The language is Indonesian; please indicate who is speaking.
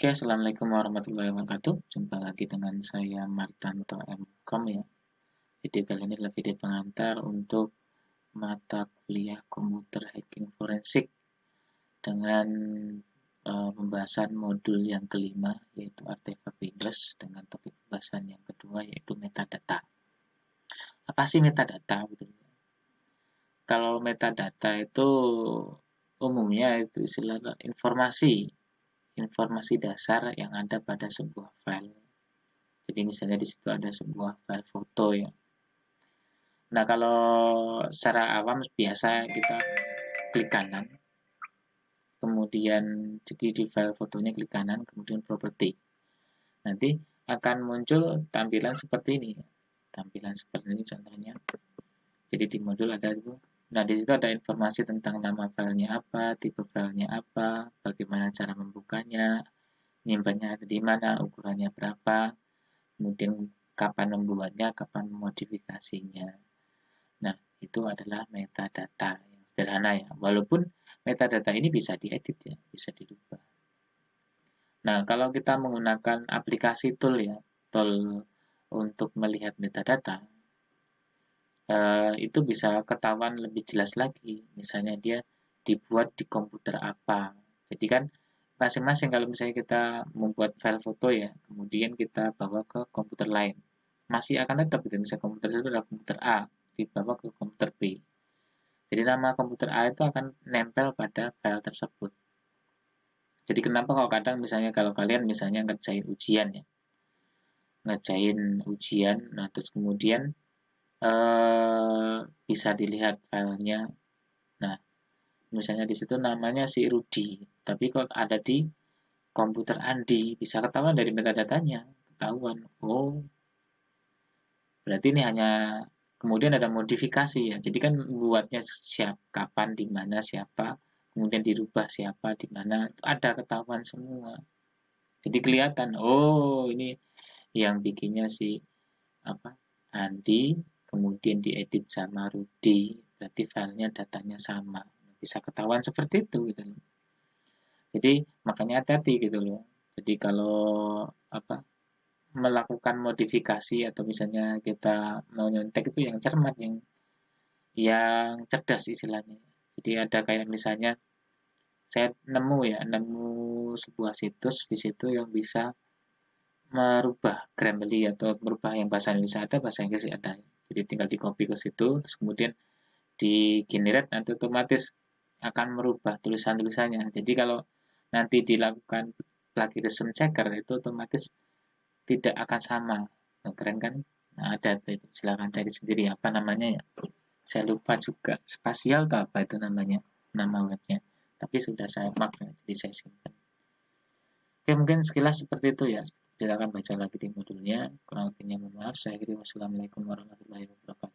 Speaker 1: Oke, assalamualaikum warahmatullahi wabarakatuh. Jumpa lagi dengan saya Martanto M.Com ya. Video kali ini adalah video pengantar untuk mata kuliah komputer hacking forensik dengan pembahasan modul yang kelima yaitu artefak Windows dengan topik pembahasan yang kedua yaitu metadata. Apa sih metadata? Kalau metadata itu umumnya itu istilah informasi dasar yang ada pada sebuah file. Jadi misalnya di situ ada sebuah file foto ya. Nah, kalau secara awam biasa kita klik kanan, kemudian jadi di file fotonya klik kanan, kemudian properti. Nanti akan muncul tampilan seperti ini. Tampilan seperti ini contohnya. Jadi di modul ada itu. Nah, di situ ada informasi tentang nama filenya apa, tipe filenya apa, bagaimana cara membukanya, nyimpannya ada di mana, ukurannya berapa, kemudian kapan membuatnya, kapan modifikasinya. Nah, itu adalah metadata yang sederhana ya. Walaupun metadata ini bisa diedit ya, bisa dirubah. Nah, kalau kita menggunakan aplikasi tool ya, tool untuk melihat metadata, itu bisa ketahuan lebih jelas lagi. Misalnya dia dibuat di komputer apa. Jadi kan masing-masing kalau misalnya kita membuat file foto ya, kemudian kita bawa ke komputer lain, masih akan tetap gitu. Misalnya komputer itu adalah komputer A, dibawa ke komputer B. Jadi nama komputer A itu akan nempel pada file tersebut. Jadi kenapa kalau kadang misalnya kalau kalian misalnya ngerjain ujian ya, ngerjain ujian, nah terus kemudian bisa dilihat filenya. Nah, misalnya di situ namanya si Rudi, tapi kalau ada di komputer Andi, bisa ketahuan dari metadatanya, ketahuan. Oh, berarti ini hanya kemudian ada modifikasi ya. Jadi kan buatnya siapa, kapan, di mana, siapa, kemudian dirubah siapa, di mana, itu ada ketahuan semua. Jadi kelihatan, oh ini yang bikinnya si apa Andi, kemudian diedit sama Rudi, berarti filenya datanya sama. Bisa ketahuan seperti itu gitu loh. Jadi makanya hati-hati gitu loh. Jadi kalau apa melakukan modifikasi atau misalnya kita mau nyontek itu yang cermat, yang cerdas istilahnya. Jadi ada kayak misalnya saya nemu sebuah situs di situ yang bisa merubah Grammarly atau merubah yang bahasa Indonesia ada, bahasa Inggris ada. Jadi tinggal di copy ke situ, terus kemudian di generate nanti otomatis akan merubah tulisan-tulisannya. Jadi kalau nanti dilakukan plagiarism checker itu otomatis tidak akan sama. Nah, keren kan? Nah, ada itu. Silakan cari sendiri apa namanya ya. Saya lupa juga. Spasial atau apa itu namanya, nama webnya. Tapi sudah saya mark ya, jadi saya simpan. Oke, mungkin sekilas seperti itu ya. Silakan baca lagi di modulnya. Kurang lebihnya mohon maaf. Saya kira wassalamualaikum warahmatullahi wabarakatuh.